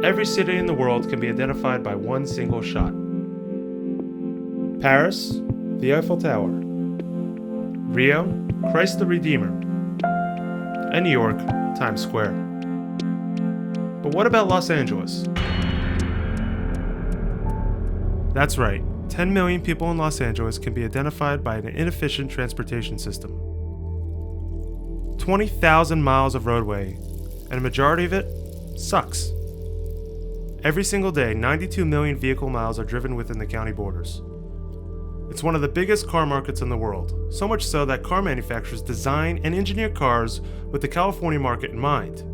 Every city in the world can be identified by one single shot. Paris, the Eiffel Tower. Rio, Christ the Redeemer. And New York, Times Square. But what about Los Angeles? That's right, 10 million people in Los Angeles can be identified by an inefficient transportation system. 20,000 miles of roadway, and a majority of it sucks. Every single day, 92 million vehicle miles are driven within the county borders. It's one of the biggest car markets in the world, so much so that car manufacturers design and engineer cars with the California market in mind.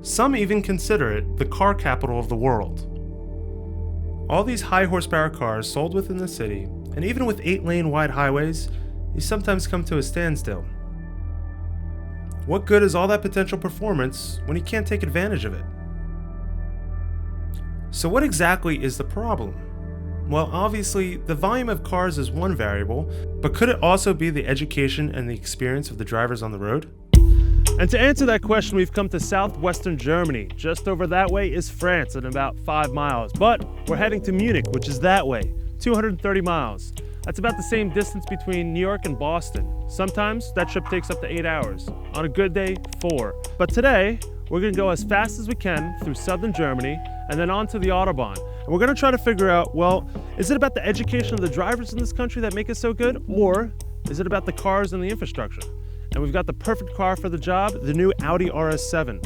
Some even consider it the car capital of the world. All these high horsepower cars sold within the city, and even with 8-lane wide highways, you sometimes come to a standstill. What good is all that potential performance when you can't take advantage of it? So what exactly is the problem? Well, obviously, the volume of cars is one variable, but could it also be the education and the experience of the drivers on the road? And to answer that question, we've come to southwestern Germany. Just over that way is France in about 5 miles, but we're heading to Munich, which is that way, 230 miles. That's about the same distance between New York and Boston. Sometimes that trip takes up to 8 hours. On a good day, 4. But today, we're gonna go as fast as we can through southern Germany and then on to the Autobahn. And we're gonna try to figure out, well, is it about the education of the drivers in this country that make it so good? Or is it about the cars and the infrastructure? And we've got the perfect car for the job, the new Audi RS7.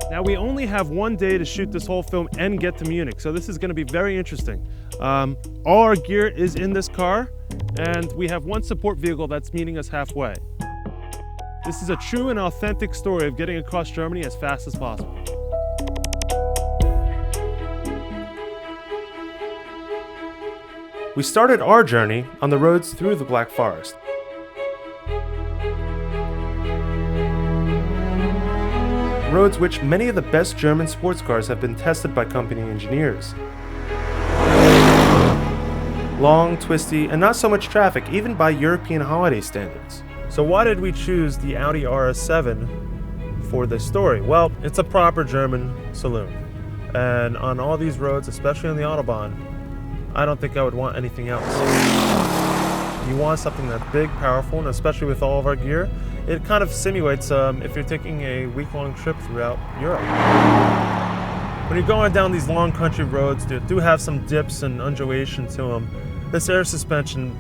Now we only have one day to shoot this whole film and get to Munich, so this is gonna be very interesting. All our gear is in this car, and we have one support vehicle that's meeting us halfway. This is a true and authentic story of getting across Germany as fast as possible. We started our journey on the roads through the Black Forest. Roads which many of the best German sports cars have been tested by company engineers. Long, twisty, and not so much traffic even by European holiday standards. So why did we choose the Audi RS7 for this story? Well, it's a proper German saloon. And on all these roads, especially on the Autobahn, I don't think I would want anything else. You want something that's big, powerful, and especially with all of our gear, it kind of simulates if you're taking a week-long trip throughout Europe. When you're going down these long country roads, they do have some dips and undulation to them. This air suspension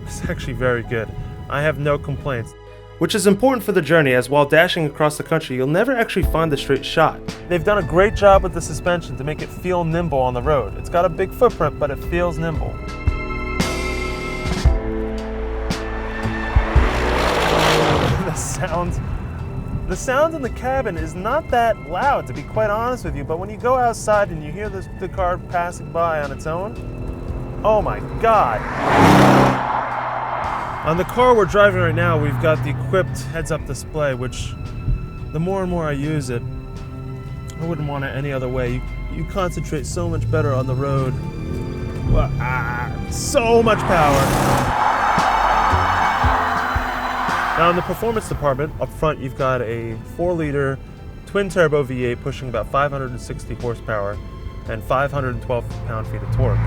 is actually very good. I have no complaints. Which is important for the journey, as while dashing across the country, you'll never actually find a straight shot. They've done a great job with the suspension to make it feel nimble on the road. It's got a big footprint, but it feels nimble. The sound in the cabin is not that loud, to be quite honest with you, but when you go outside and you hear the car passing by on its own, oh my God. On the car we're driving right now, we've got the equipped heads-up display, which the more and more I use it, I wouldn't want it any other way. You concentrate so much better on the road. So much power. Now in the performance department, up front you've got a 4-liter twin-turbo V8 pushing about 560 horsepower and 512 pound-feet of torque.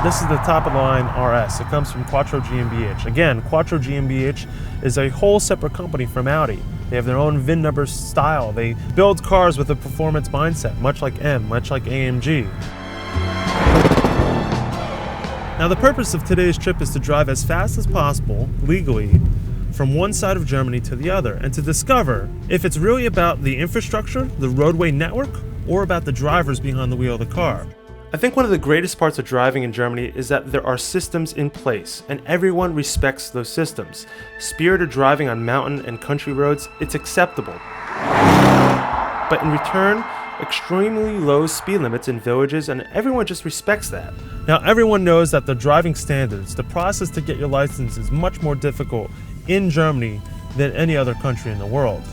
This is the top-of-the-line RS. It comes from Quattro GmbH. Again, Quattro GmbH is a whole separate company from Audi. They have their own VIN number style. They build cars with a performance mindset, much like M, much like AMG. Now the purpose of today's trip is to drive as fast as possible, legally, from one side of Germany to the other, and to discover if it's really about the infrastructure, the roadway network, or about the drivers behind the wheel of the car. I think one of the greatest parts of driving in Germany is that there are systems in place, and everyone respects those systems. Spirited driving on mountain and country roads, it's acceptable. But in return, extremely low speed limits in villages, and everyone just respects that. Now everyone knows that the driving standards, the process to get your license, is much more difficult in Germany than any other country in the world.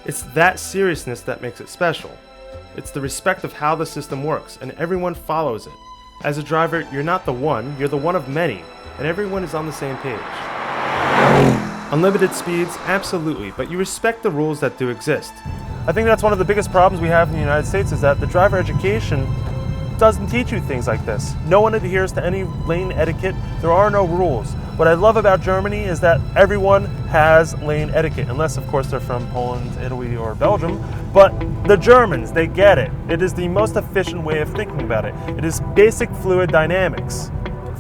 It's that seriousness that makes it special. It's the respect of how the system works, and everyone follows it. As a driver, you're not the one, you're the one of many, and everyone is on the same page. Unlimited speeds, absolutely, but you respect the rules that do exist. I think that's one of the biggest problems we have in the United States is that the driver education doesn't teach you things like this. No one adheres to any lane etiquette. There are no rules. What I love about Germany is that everyone has lane etiquette, unless of course they're from Poland, Italy, or Belgium. But the Germans, they get it. It is the most efficient way of thinking about it. It is basic fluid dynamics.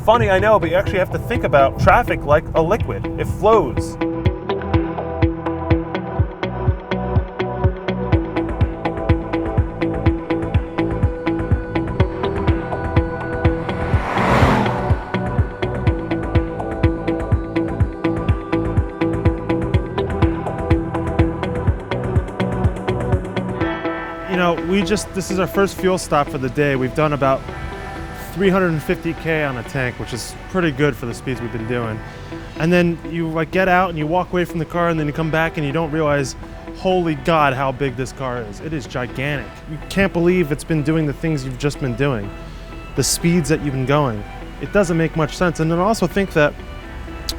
Funny, I know, but you actually have to think about traffic like a liquid. It flows. You know, this is our first fuel stop for the day. We've done about 350K on a tank, which is pretty good for the speeds we've been doing. And then you like get out and you walk away from the car and then you come back and you don't realize, holy God, how big this car is. It is gigantic. You can't believe it's been doing the things you've just been doing. The speeds that you've been going. It doesn't make much sense. And then also think that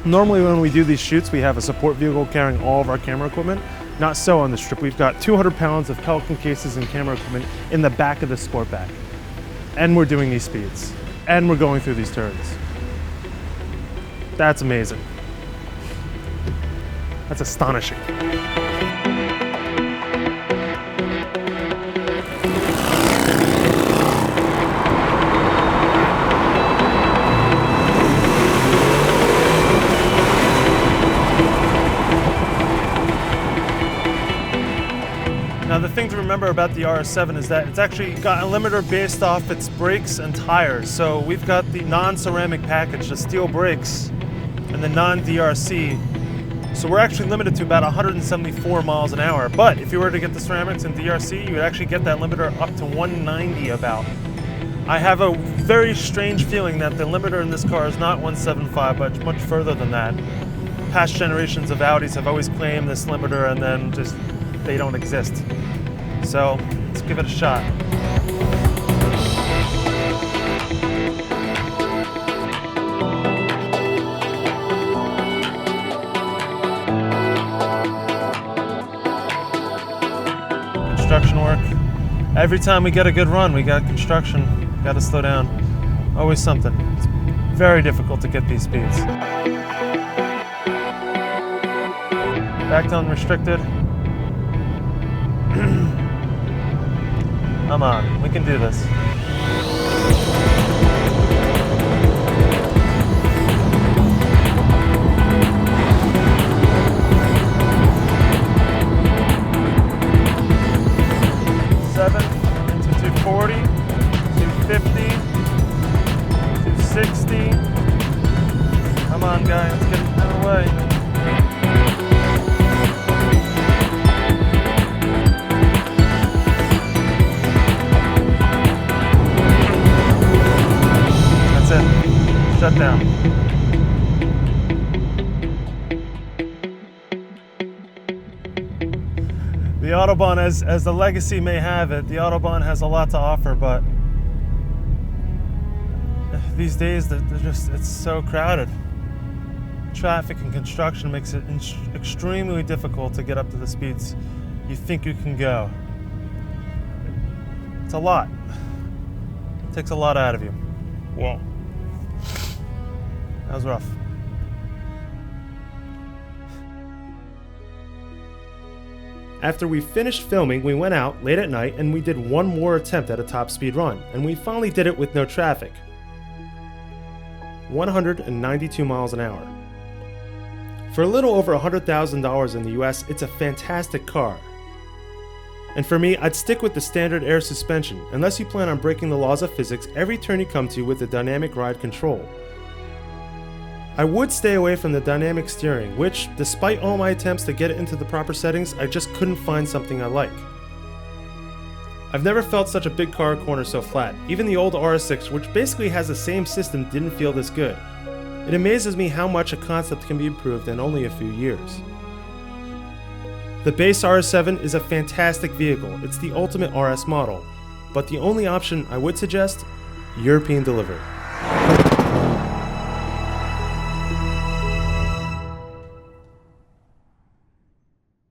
normally when we do these shoots, we have a support vehicle carrying all of our camera equipment. Not so on the strip. We've got 200 pounds of Pelican cases and camera equipment in the back of the Sportback. And we're doing these speeds. And we're going through these turns. That's amazing. That's astonishing. Now the thing to remember about the RS7 is that it's actually got a limiter based off its brakes and tires. So we've got the non-ceramic package, the steel brakes, and the non-DRC. So we're actually limited to about 174 miles an hour. But if you were to get the ceramics and DRC, you would actually get that limiter up to 190 about. I have a very strange feeling that the limiter in this car is not 175, but much further than that. Past generations of Audis have always claimed this limiter and then just they don't exist. So let's give it a shot. Construction work. Every time we get a good run, we got construction. Got to slow down. Always something. It's very difficult to get these speeds. Back to unrestricted. Come on, we can do this. Seven into 240, 250, 260. Come on, guys, let's get out of the way. Shut down. The Autobahn, as the legacy may have it, the Autobahn has a lot to offer, but these days it's so crowded. Traffic and construction makes it extremely difficult to get up to the speeds you think you can go. It's a lot. It takes a lot out of you. Whoa. That was rough. After we finished filming, we went out late at night and we did one more attempt at a top speed run, and we finally did it with no traffic. 192 miles an hour. For a little over $100,000 in the US, it's a fantastic car. And for me, I'd stick with the standard air suspension, unless you plan on breaking the laws of physics every turn you come to with the dynamic ride control. I would stay away from the dynamic steering, which, despite all my attempts to get it into the proper settings, I just couldn't find something I like. I've never felt such a big car corner so flat. Even the old RS6, which basically has the same system, didn't feel this good. It amazes me how much a concept can be improved in only a few years. The base RS7 is a fantastic vehicle. It's the ultimate RS model. But the only option I would suggest, European delivery.